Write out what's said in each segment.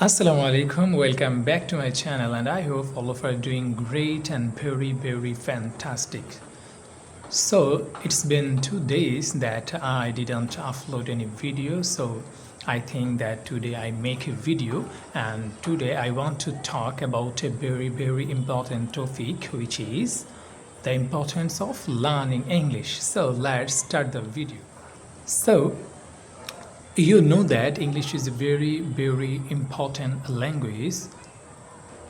Assalamu alaikum, welcome back to my channel, and I hope all of you are doing great and very fantastic. So it's been 2 days that I didn't upload any video, so I think that today I make a video, and today I want to talk about a very important topic, which is the importance of learning English. So let's start the video. So you know that English is a very important language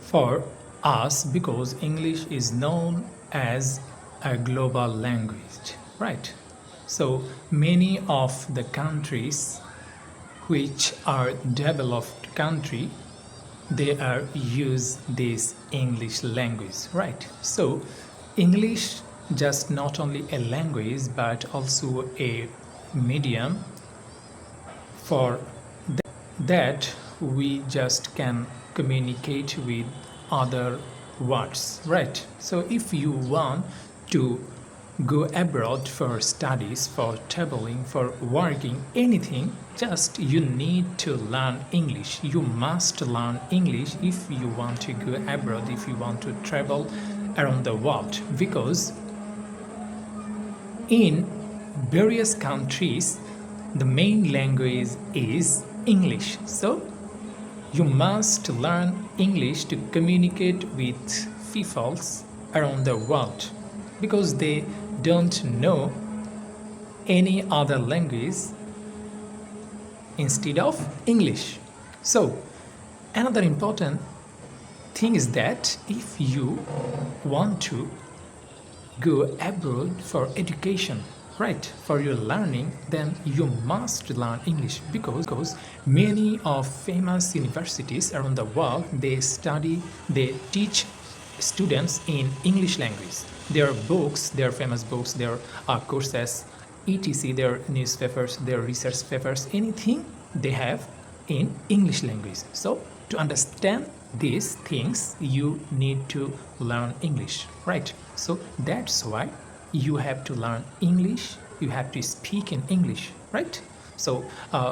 for us because English is known as a global language, right? So many of the countries which are developed country, they are use this English language, right? So English just not only a language but also a medium for that we just can communicate with other words, right? So if you want to go abroad for studies, for traveling, for working, anything, just you need to learn English. You must learn English if you want to go abroad, if you want to travel around the world, because in various countries the main language is English. So you must learn English to communicate with peoples around the world because they don't know any other language instead of English. So another important thing is that if you want to go abroad for education, right, for your learning, then you must learn English because many of famous universities around the world, they teach students in English language. Their books, their famous books, their courses, etc., their newspapers, their research papers, anything they have in English language. So to understand these things, you need to learn English, right? So that's why you have to learn English, you have to speak in English, right? So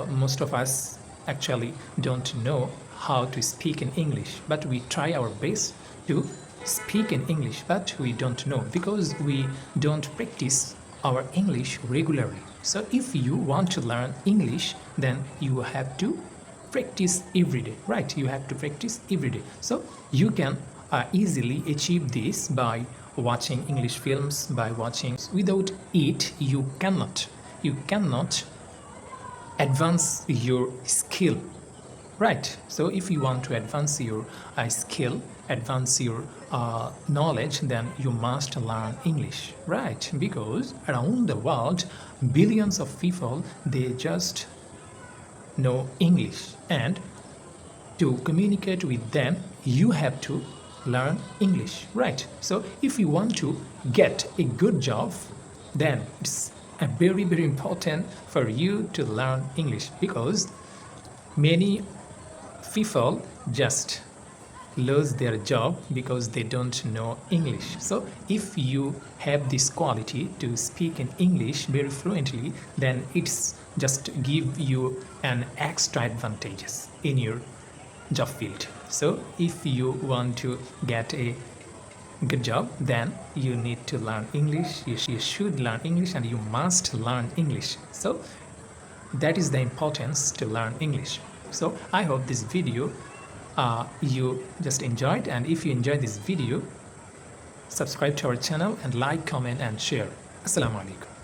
most of us actually don't know how to speak in English, but we try our best to speak in English, but we don't know because we don't practice our English regularly. So if you want to learn English, then you have to practice every day, right? You have to practice every day. So you can easily achieve this by watching English films, by watching. Without it, you cannot advance your skill, right? So if you want to advance your skill, advance your knowledge, then you must learn English, right? Because around the world, billions of people, they just know English, and to communicate with them, you have to learn English, right? So if you want to get a good job, then it's a very important for you to learn English because many people just lose their job because they don't know English. So if you have this quality to speak in English very fluently, then it's just give you an extra advantages in your job field. So if you want to get a good job, then you need to learn English. You should learn English, and you must learn English. So that is the importance to learn English. So I hope this video you just enjoyed, and if you enjoyed this video, subscribe to our channel and like, comment and share. Assalamu alaikum.